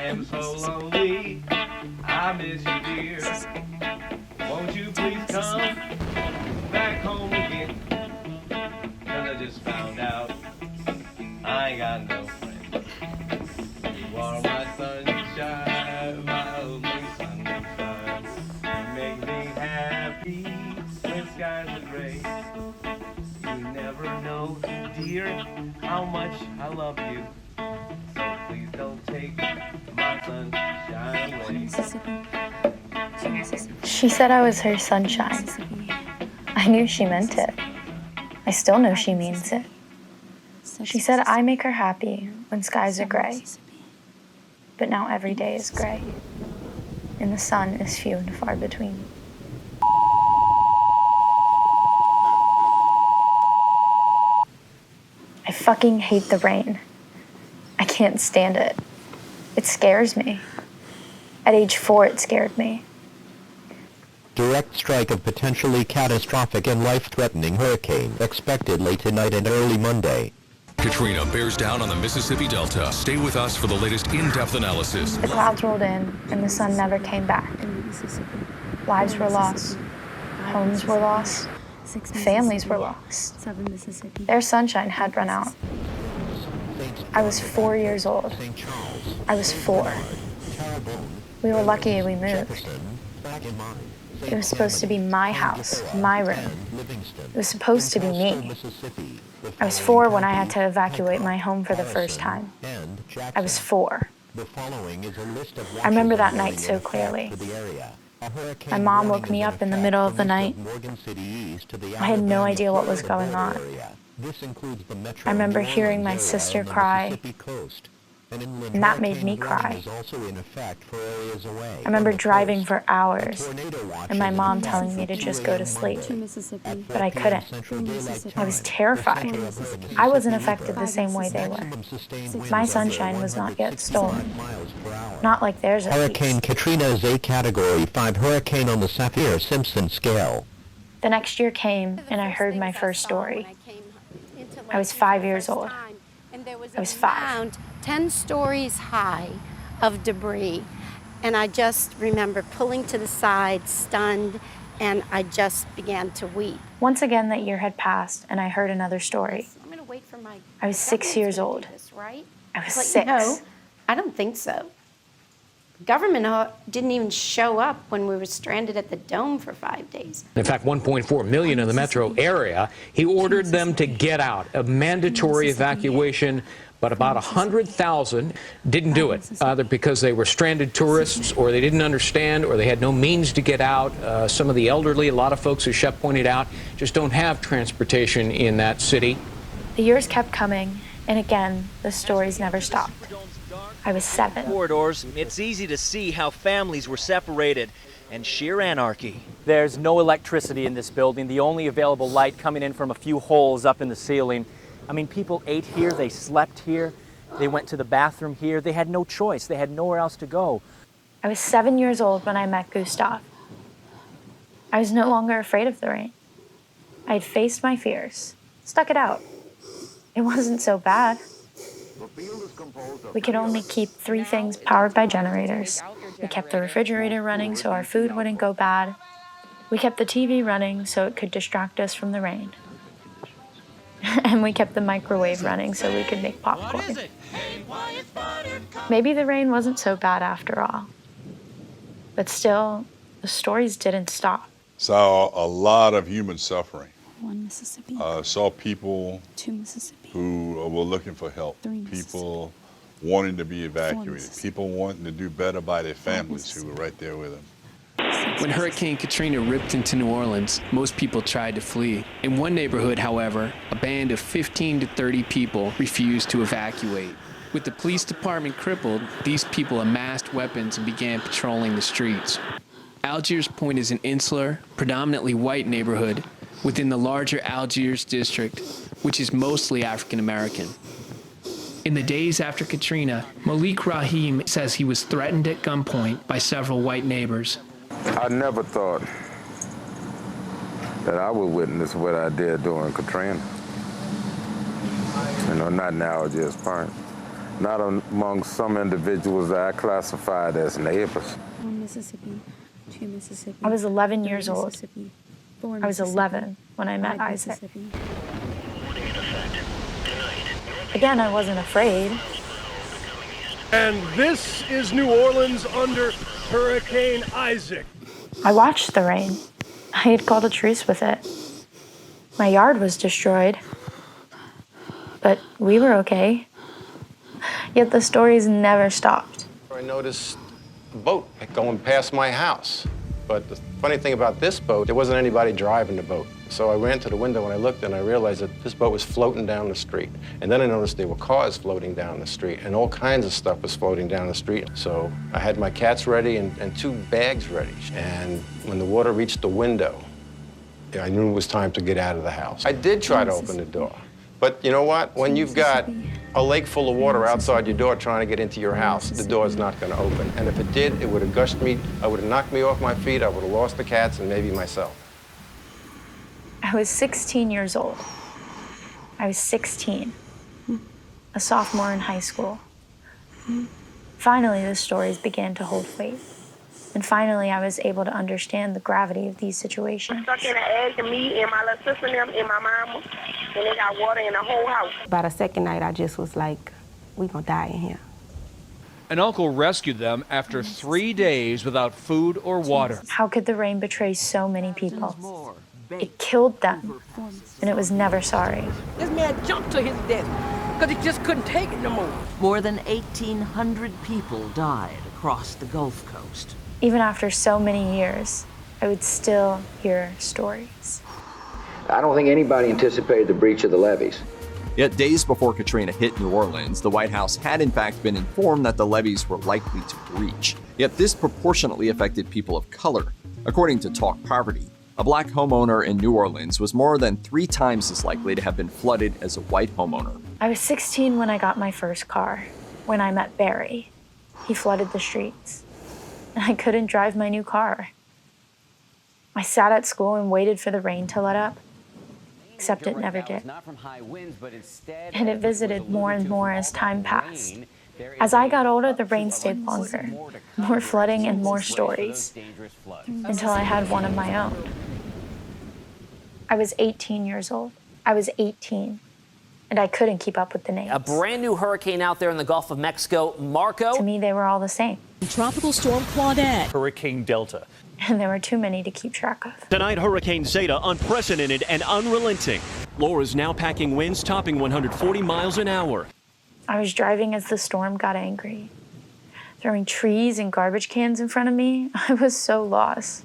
am so lonely. I miss you, dear. Won't you please come back home again? 'Cause I just found out I ain't got no friends. You are my sunshine, my only sunshine. You make me happy when skies are gray. You never know, dear, how much I love you. So please don't take my sunshine away. She said I was her sunshine. I knew she meant it. I still know she means it. She said I make her happy when skies are gray. But now every day is gray, and the sun is few and far between. I fucking hate the rain. I can't stand it. It scares me. At age 4, it scared me. Direct strike of potentially catastrophic and life-threatening hurricane expected late tonight and early Monday. Katrina bears down on the Mississippi Delta. Stay with us for the latest in-depth analysis. The clouds rolled in, and the sun never came back. Lives were lost. Homes were lost. Families were lost. Their sunshine had run out. I was 4 years old. I was 4. We were lucky we moved. It was supposed to be my house, my room. It was supposed to be me. I was 4 when I had to evacuate my home for the first time. I was 4. I remember that night so clearly. My mom woke me up in the middle of the night. I had no idea what was going on. I remember hearing my sister cry, and that made me cry. I remember driving for hours, and my mom telling me to just go to sleep, but I couldn't. I was terrified. I wasn't affected the same way they were. My sunshine was not yet stolen. Not like theirs, at Hurricane least. Katrina is a Category 5 hurricane on the Saffir-Simpson scale. The next year came, and I heard my first story. I was 5 years old. I was 5. 10 stories high of debris. And I just remember pulling to the side, stunned, and I just began to weep. Once again, that year had passed, and I heard another story. I'm going to wait for my... I was 6 years old. Right? I was Like, 6. No, I don't think so. Government didn't even show up when we were stranded at the Dome for 5 days. In fact, 1.4 million in the metro area. He ordered them to get out, a mandatory evacuation, but about 100,000 didn't do it, either because they were stranded tourists or they didn't understand or they had no means to get out. Some of the elderly, a lot of folks, as Shep pointed out, just don't have transportation in that city. The years kept coming, and again, the stories never stopped. I was 7. Corridors, it's easy to see how families were separated and sheer anarchy. There's no electricity in this building. The only available light coming in from a few holes up in the ceiling. I mean, people ate here, they slept here, they went to the bathroom here. They had no choice. They had nowhere else to go. I was 7 years old when I met Gustav. I was no longer afraid of the rain. I had faced my fears, stuck it out. It wasn't so bad. We could only keep 3 things powered by generators. We kept the refrigerator running so our food wouldn't go bad. We kept the TV running so it could distract us from the rain. And we kept the microwave running so we could make popcorn. Maybe the rain wasn't so bad after all. But still, the stories didn't stop. Saw a lot of human suffering. 1 Mississippi. Saw people 2 Mississippi. who were looking for help. 3 People wanting to be evacuated. Mississippi. People wanting to do better by their families who were right there with them. When Hurricane Katrina ripped into New Orleans, most people tried to flee. In one neighborhood, however, a band of 15 to 30 people refused to evacuate. With the police department crippled, these people amassed weapons and began patrolling the streets. Algiers Point is an insular, predominantly white neighborhood within the larger Algiers district, which is mostly African American. In the days after Katrina, Malik Rahim says he was threatened at gunpoint by several white neighbors. I never thought that I would witness what I did during Katrina. You know, not in Algiers Point. not among some individuals that I classified as neighbors. 1 Mississippi, 2 Mississippi. I was 11 years 3 old. Mississippi, 4 I was Mississippi, 11 when I met 5 Isaac. Mississippi. Again, I wasn't afraid. And this is New Orleans under Hurricane Isaac. I watched the rain. I had called a truce with it. My yard was destroyed, but we were okay. Yet the stories never stopped. I noticed a boat going past my house. But the funny thing about this boat, there wasn't anybody driving the boat. So I ran to the window and I looked and I realized that this boat was floating down the street. And then I noticed there were cars floating down the street and all kinds of stuff was floating down the street. So I had my cats ready and 2 bags ready. And when the water reached the window, I knew it was time to get out of the house. I did try to open the door. But you know what? When you've got a lake full of water outside your door trying to get into your house, the door's not going to open. And if it did, it would have gushed me, it would have knocked me off my feet, I would have lost the cats and maybe myself. I was 16 years old. I was 16, a sophomore in high school. Finally, the stories began to hold weight. And finally, I was able to understand the gravity of these situations. Stuck in the egg, me and my little sister and them and my mama, and they got water in the whole house. By the second night, I just was like, we gonna die in here. An uncle rescued them after 3 days without food or water. How could the rain betray so many people? It killed them, and it was never sorry. This man jumped to his death because he just couldn't take it no more. More than 1,800 people died across the Gulf Coast. Even after so many years, I would still hear stories. I don't think anybody anticipated the breach of the levees. Yet days before Katrina hit New Orleans, the White House had in fact been informed that the levees were likely to breach. Yet this proportionately affected people of color. According to Talk Poverty, a black homeowner in New Orleans was more than 3 times as likely to have been flooded as a white homeowner. I was 16 when I got my first car, when I met Barry. He flooded the streets, and I couldn't drive my new car. I sat at school and waited for the rain to let up, except it never did. And it visited more and more as time passed. As I got older, the rain stayed longer, more flooding and more stories, until I had one of my own. I was 18 years old. I was 18, and I couldn't keep up with the names. A brand new hurricane out there in the Gulf of Mexico, Marco. To me, they were all the same. Tropical Storm Claudette. Hurricane Delta. And there were too many to keep track of. Tonight, Hurricane Zeta, unprecedented and unrelenting. Laura's now packing winds topping 140 miles an hour. I was driving as the storm got angry, throwing trees and garbage cans in front of me. I was so lost.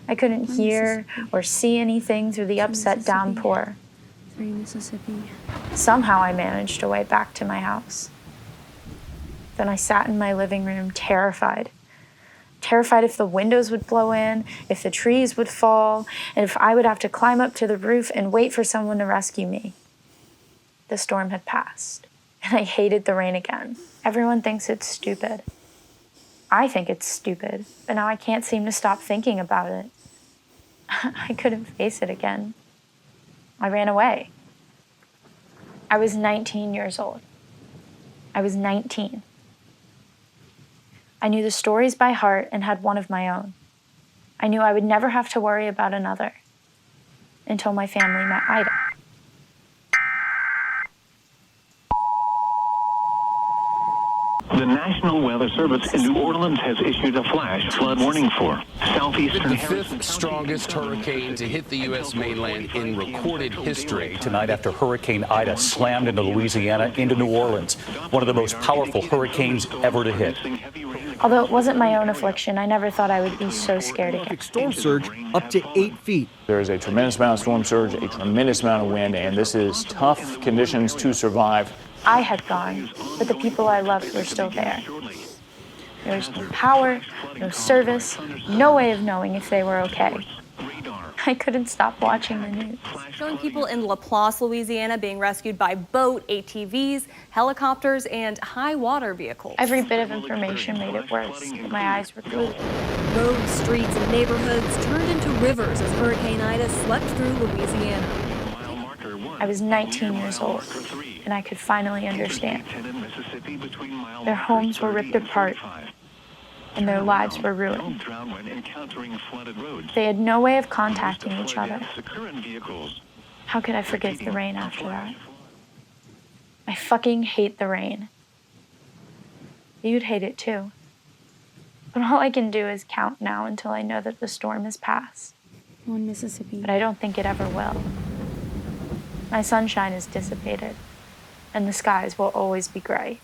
I couldn't hear or see anything through the upset downpour. 3 Mississippi. Somehow I managed a way back to my house. Then I sat in my living room, terrified. Terrified if the windows would blow in, if the trees would fall, and if I would have to climb up to the roof and wait for someone to rescue me. The storm had passed, and I hated the rain again. Everyone thinks it's stupid. I think it's stupid, but now I can't seem to stop thinking about it. I couldn't face it again. I ran away. I was 19 years old. I was 19. I knew the stories by heart and had one of my own. I knew I would never have to worry about another until my family met Ida. The National Weather Service in New Orleans has issued a flash flood warning for southeastern. The 5th strongest hurricane to hit the U.S. mainland in recorded history. Tonight after Hurricane Ida slammed into Louisiana, into New Orleans, one of the most powerful hurricanes ever to hit. Although it wasn't my own affliction, I never thought I would be so scared again. Storm surge up to 8 feet. There is a tremendous amount of storm surge, a tremendous amount of wind, and this is tough conditions to survive. I had gone, but the people I loved were still there. There was no power, no service, no way of knowing if they were okay. I couldn't stop watching the news. Showing people in Laplace, Louisiana being rescued by boat, ATVs, helicopters, and high water vehicles. Every bit of information made it worse, but my eyes were glued. Roads, streets, and neighborhoods turned into rivers as Hurricane Ida swept through Louisiana. I was 19 years old. and I could finally understand. Their homes were ripped apart, and their lives were ruined. They had no way of contacting each other. How could I forgive the rain after that? I fucking hate the rain. You'd hate it too. But all I can do is count now until I know that the storm has passed. 1 Mississippi. But I don't think it ever will. My sunshine is dissipated, and the skies will always be gray.